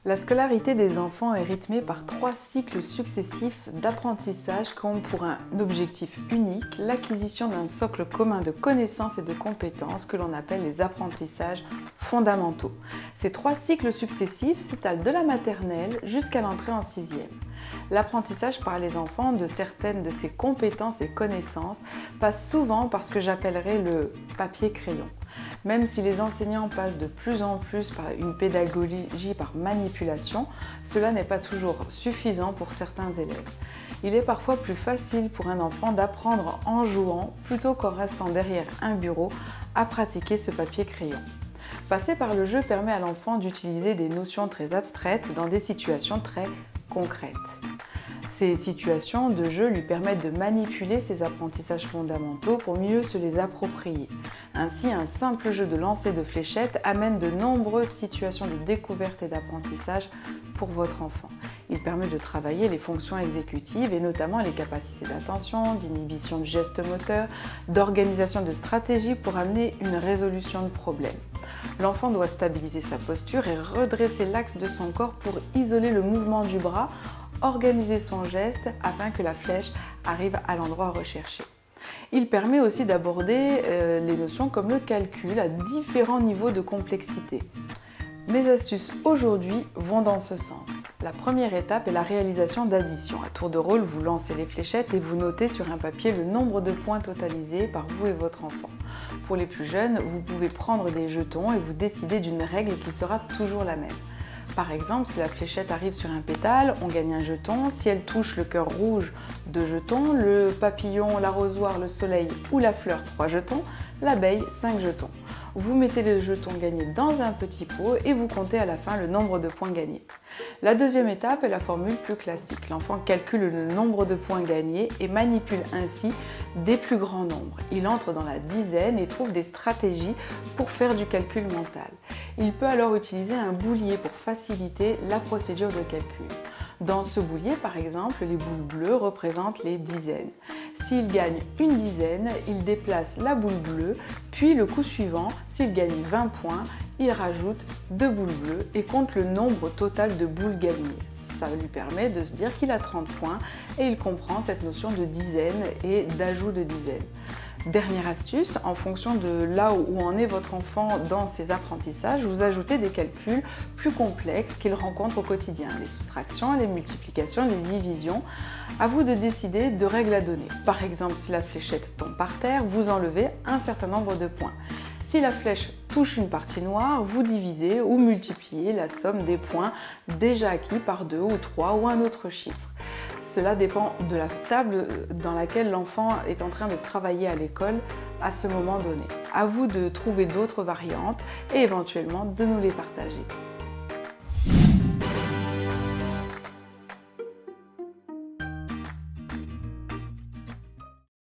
La scolarité des enfants est rythmée par 3 cycles successifs d'apprentissage qui ont pour un objectif unique l'acquisition d'un socle commun de connaissances et de compétences que l'on appelle les apprentissages fondamentaux. Ces 3 cycles successifs s'étalent de la maternelle jusqu'à l'entrée en 6e. L'apprentissage par les enfants de certaines de ces compétences et connaissances passe souvent par ce que j'appellerais le papier-crayon. Même si les enseignants passent de plus en plus par une pédagogie par manipulation, cela n'est pas toujours suffisant pour certains élèves. Il est parfois plus facile pour un enfant d'apprendre en jouant plutôt qu'en restant derrière un bureau à pratiquer ce papier-crayon. Passer par le jeu permet à l'enfant d'utiliser des notions très abstraites dans des situations très concrètes. Ces situations de jeu lui permettent de manipuler ses apprentissages fondamentaux pour mieux se les approprier. Ainsi, un simple jeu de lancer de fléchettes amène de nombreuses situations de découverte et d'apprentissage pour votre enfant. Il permet de travailler les fonctions exécutives et notamment les capacités d'attention, d'inhibition de gestes moteurs, d'organisation de stratégie pour amener une résolution de problèmes. L'enfant doit stabiliser sa posture et redresser l'axe de son corps pour isoler le mouvement du bras, organiser son geste afin que la flèche arrive à l'endroit recherché. Il permet aussi d'aborder les notions comme le calcul à différents niveaux de complexité. Mes astuces aujourd'hui vont dans ce sens. La première étape est la réalisation d'additions. À tour de rôle, vous lancez les fléchettes et vous notez sur un papier le nombre de points totalisés par vous et votre enfant. Pour les plus jeunes, vous pouvez prendre des jetons et vous décider d'une règle qui sera toujours la même. Par exemple, si la fléchette arrive sur un pétale, on gagne un jeton. Si elle touche le cœur rouge, 2 jetons. Le papillon, l'arrosoir, le soleil ou la fleur, 3 jetons. L'abeille, 5 jetons. Vous mettez les jetons gagnés dans un petit pot et vous comptez à la fin le nombre de points gagnés. La deuxième étape est la formule plus classique. L'enfant calcule le nombre de points gagnés et manipule ainsi des plus grands nombres. Il entre dans la dizaine et trouve des stratégies pour faire du calcul mental. Il peut alors utiliser un boulier pour faciliter la procédure de calcul. Dans ce boulier, par exemple, les boules bleues représentent les dizaines. S'il gagne une dizaine, il déplace la boule bleue, puis le coup suivant, s'il gagne 20 points, il rajoute 2 boules bleues et compte le nombre total de boules gagnées. Ça lui permet de se dire qu'il a 30 points et il comprend cette notion de dizaine et d'ajout de dizaines. Dernière astuce, en fonction de là où en est votre enfant dans ses apprentissages, vous ajoutez des calculs plus complexes qu'il rencontre au quotidien. Les soustractions, les multiplications, les divisions. À vous de décider de règles à donner. Par exemple, si la fléchette tombe par terre, vous enlevez un certain nombre de points. Si la flèche touche une partie noire, vous divisez ou multipliez la somme des points déjà acquis par 2 ou 3 ou un autre chiffre. Cela dépend de la table dans laquelle l'enfant est en train de travailler à l'école à ce moment donné. À vous de trouver d'autres variantes et éventuellement de nous les partager.